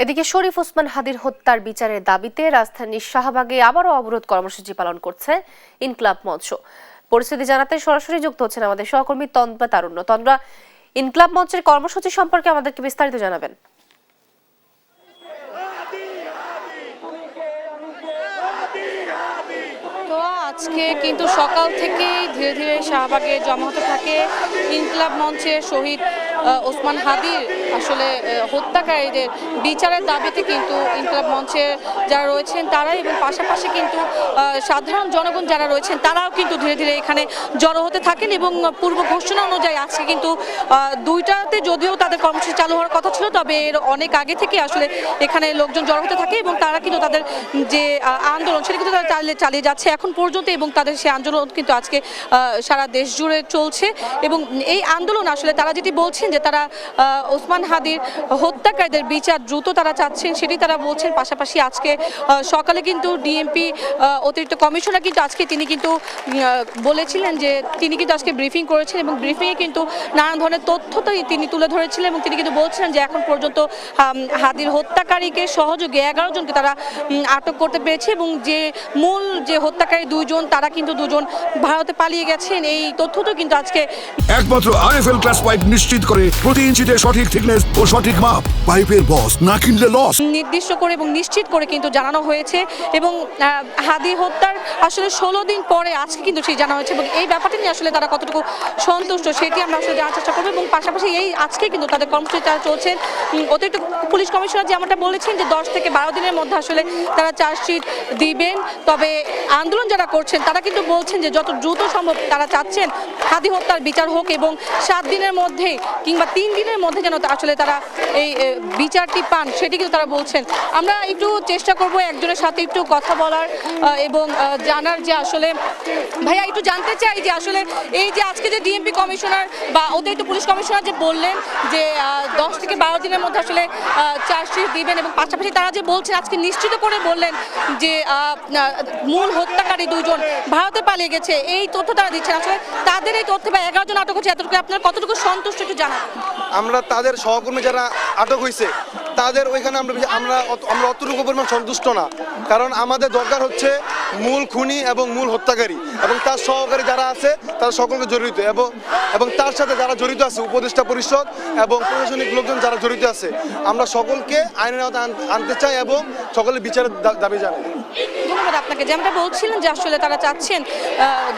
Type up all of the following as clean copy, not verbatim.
এদিকে শরীফ ওসমান হাদির হত্যার বিচারের দাবিতে রাজধানীর শাহবাগে আবারও অবরোধ কর্মসূচি পালন করছে ইনকলাব মঞ্চ। পরিস্থিতি জানাতে সরাসরি যুক্ত হচ্ছেন আমাদের সহকর্মী তন্দ্রা তারুণ্য। তন্দ্রা, ইনকলাব মঞ্চের কর্মসূচি সম্পর্কে আমাদেরকে বিস্তারিত জানাবেন। আজকে কিন্তু সকাল থেকেই ধীরে ধীরে শাহবাগে জমা হতে থাকে ইনকলাব মঞ্চে শহীদ ওসমান হাদির আসলে হত্যাকারীদের বিচারের দাবিতে কিন্তু ইনকলাব মঞ্চে যারা রয়েছেন তারা এবং পাশাপাশি কিন্তু সাধারণ জনগণ যারা রয়েছেন তারাও কিন্তু ধীরে ধীরে এখানে জড়ো হতে থাকেন এবং পূর্ব ঘোষণা অনুযায়ী আজকে কিন্তু 2টাতে যদিও তাদের কর্মসূচি চালু হওয়ার কথা ছিল, তবে এর অনেক আগে থেকে আসলে এখানে লোকজন জড়ো হতে থাকে এবং তারা কিন্তু তাদের যে আন্দোলন সেটা কিন্তু তারা চালিয়ে যাচ্ছে এখন পর্যন্ত এবং তাদের সেই আন্দোলন কিন্তু আজকে সারা দেশ জুড়ে চলছে। এবং এই আন্দোলন আসলে তারা যেটি বলছেন যে তারা ওসমান হাদির হত্যাকারীদের বিচার দ্রুত তারা চাচ্ছেন সেটি তারা বলছেন। পাশাপাশি আজকে সকালে কিন্তু ডিএমপি অতিরিক্ত কমিশনার কিন্তু আজকে তিনি কিন্তু বলেছিলেন যে তিনি কিন্তু আজকে ব্রিফিং করেছেন এবং ব্রিফিংয়ে কিন্তু নানান ধরনের তথ্য তিনি তুলে ধরেছিলেন এবং তিনি কিন্তু বলছিলেন যে এখন পর্যন্ত হাদির হত্যাকারীকে সহযোগী 11 জনকে তারা আটক করতে পেরেছে এবং যে মূল যে হত্যাকারী 2 জন তারা কিন্তু 2 জন ভারতে পালিয়ে গেছেন। এই তথ্যটা কিন্তু আজকে একমাত্র আরএফএল ক্লাস পাইপ নিশ্চিত করে প্রতি ইঞ্চিতে সঠিক থিকনেস ও সঠিক মাপ। পাইপের বস, না কিনলে লস। নির্দিষ্ট করে এবং নিশ্চিত করে কিন্তু জানানো হয়েছে এবং হাদি হত্যার আসলে 16 দিন পরে আজকে কিন্তু সেই জানা হয়েছে এবং এই ব্যাপারটা নিয়ে আসলে তারা কতটুকু সন্তুষ্ট সেটি আমরা আসলে জানার চেষ্টা করবো। এবং পাশাপাশি এই আজকে কিন্তু তাদের কর্মসূচি তারা চলছেন। অতিরিক্ত পুলিশ কমিশনার যেমনটা বলেছেন যে 10 থেকে 12 দিনের মধ্যে আসলে তারা চার্জশিট দিবেন। তবে আন্দোলন যারা করছেন তারা কিন্তু বলছেন যে যত দ্রুত সম্ভব তারা চাচ্ছেন হাদি হত্যার বিচার হোক এবং 7 দিনের মধ্যে কিংবা 3 দিনের মধ্যে যেন আসলে তারা এই বিচারটি পান সেটি কিন্তু তারা বলছেন। আমরা একটু চেষ্টা করব একজনের সাথে একটু কথা বলার এবং জানার যে আসলে ভাইয়া একটু জানতে চাই যে আসলে এই যে আজকে যে ডিএমপি কমিশনার বা অতিরিক্ত পুলিশ কমিশনার যে বললেন যে 10 থেকে 12 দিনের মধ্যে আসলে চার্জশিট দিবেন এবং পাশাপাশি তারা যে বলছেন আজকে নিশ্চিত করে বললেন যে মূল হত্যাকারী 2 জন ভারতে পালিয়ে গেছে, এই তথ্য তারা দিচ্ছেন। আসলে তাদের এই তথ্যে বা 11 জন আটক হচ্ছে এতটুকু আপনার কতটুকু সন্তুষ্ট একটু জানান। আমরা তাদের সহকর্মী যারা আটক হয়েছে তাদের ওইখানে আমরা অতটুকু পরিমাণ সন্তুষ্ট না, কারণ আমাদের দরকার হচ্ছে মূল খুনি এবং মূল হত্যাকারী এবং তার সহকারী যারা আছে তারা সকলকে জড়িত এবং তার সাথে যারা জড়িত আছে উপদেষ্টা পরিষদ এবং প্রশাসনিক লোকজন যারা জড়িত আছে আমরা সকলকে আইনের আওতায় আনতে চাই এবং সকলের বিচারের দাবি জানাই। ধন্যবাদ আপনাকে। যেমনটা বলছিলেন যে আসলে তারা চাচ্ছেন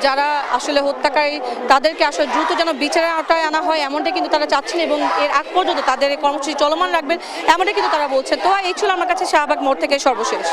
যারা আসলে হত্যাকারী তাদেরকে আসলে দ্রুত যেন বিচারের আওতায় আনা হয় এমনটা কিন্তু তারা চাচ্ছেন এবং এর আগ পর্যন্ত তাদের এই কর্মসূচি চলমান রাখবেন এমনটা কিন্তু তারা বলছেন। তো এই ছিল আমার কাছে শাহবাগ মোড় থেকে সর্বশেষ।